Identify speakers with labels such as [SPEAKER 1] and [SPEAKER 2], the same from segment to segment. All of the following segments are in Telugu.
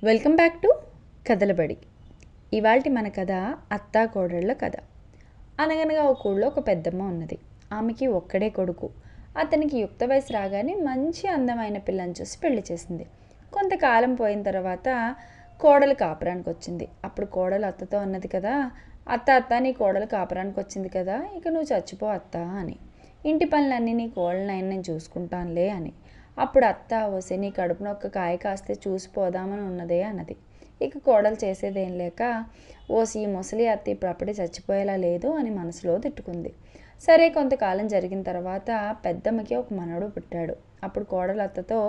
[SPEAKER 1] Welcome back to కథలబడి. ఇవాల్టి మన కథ అత్తా కోడళ్ళ కథ. అనగనగా ఒక ఊళ్ళో ఒక పెద్దమ్మ ఉన్నది. ఆమెకి ఒక్కడే కొడుకు. అతనికి యుక్త వయసు రాగానే మంచి అందమైన పిల్లని చూసి పెళ్లి చేసింది. కొంతకాలం పోయిన తర్వాత కోడలు కాపురానికి వచ్చింది. అప్పుడు కోడలు అత్తతో అన్నది కదా, అత్త నీ కోడలు కాపురానికి వచ్చింది కదా, ఇక నువ్వు చచ్చిపో అత్త అని. ఇంటి పనులన్నీ నీ కోడలనైనా నేను చూసుకుంటానులే అని. అప్పుడు అత్త ఓసి నీ కడుపున ఒక్క కాయ కాస్తే చూసిపోదామని ఉన్నదే అన్నది. ఇక కోడలు చేసేదేం లేక ఓసి ఈ ముసలి అత్త ఇప్పుడు చచ్చిపోయేలా లేదు అని మనసులో తిట్టుకుంది. సరే కొంతకాలం జరిగిన తర్వాత పెద్దమ్మకి ఒక మనవడు పుట్టాడు. అప్పుడు కోడలు అత్తతో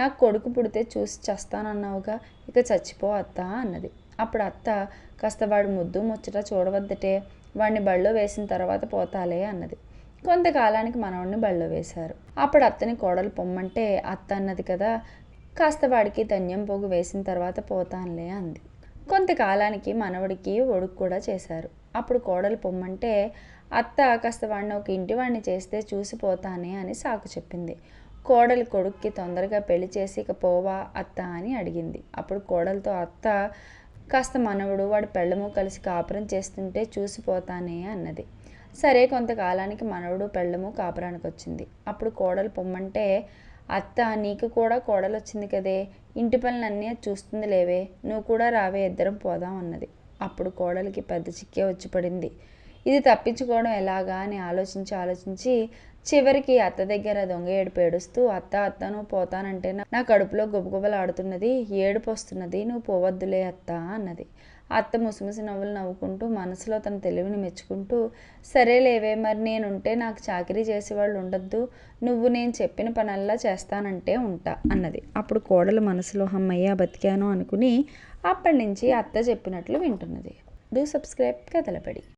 [SPEAKER 1] నాకు కొడుకు పుడితే చూసి చస్తానన్నావుగా, ఇక చచ్చిపో అత్త అన్నది. అప్పుడు అత్త కాస్త వాడు ముద్దు ముచ్చట చూడవద్దటే, వాడిని బళ్ళో వేసిన తర్వాత పోతాలే అన్నది. కొంతకాలానికి మనవడిని బళ్ళో వేశారు. అప్పుడు అత్తని కోడలు పొమ్మంటే అత్త అన్నది కదా, కాస్త వాడికి ధన్యం పోగు వేసిన తర్వాత పోతానులే అంది. కొంతకాలానికి మనవడికి ఒడుకు కూడా చేశారు. అప్పుడు కోడలు పొమ్మంటే అత్త కాస్త వాడిని ఒక ఇంటి వాడిని చేస్తే చూసిపోతానే అని సాకు చెప్పింది. కోడలి కొడుక్కి తొందరగా పెళ్లి చేసి ఇక పోవా అత్త అని అడిగింది. అప్పుడు కోడలతో అత్త కాస్త మనవడు వాడి పెళ్ళము కలిసి కాపురం చేస్తుంటే చూసిపోతానే అన్నది. సరే కొంతకాలానికి మనవడు పెళ్ళము కాపురానికి వచ్చింది. అప్పుడు కోడలు పొమ్మంటే అత్త నీకు కూడా కోడలు వచ్చింది కదే, ఇంటి పనులన్నీ చూస్తుంది లేవే, నువ్వు కూడా రావే ఇద్దరం పోదాం అన్నది. అప్పుడు కోడలికి పెద్ద చిక్కే వచ్చి పడింది. ఇది తప్పించుకోవడం ఎలాగా అని ఆలోచించి చివరికి అత్త దగ్గర దొంగ ఏడుపు ఏడుస్తూ అత్త నువ్వు పోతానంటే నా కడుపులో గుబగుబలాడుతున్నది, ఏడుపు వస్తున్నది, నువ్వు పోవద్దులే అత్త అన్నది. అత్త ముసిముసి నవ్వులు నవ్వుకుంటూ మనసులో తన తెలివిని మెచ్చుకుంటూ సరేలేవే మరి నేనుంటే నాకు చాకరీ చేసేవాళ్ళు ఉండొద్దు, నువ్వు నేను చెప్పిన పనల్లా చేస్తానంటే ఉంటా అన్నది. అప్పుడు కోడలు మనసులో అమ్మయ్య బతికాను అనుకుని అప్పటి నుంచి అత్త చెప్పినట్లు వింటున్నది. Do subscribe కథలబడి.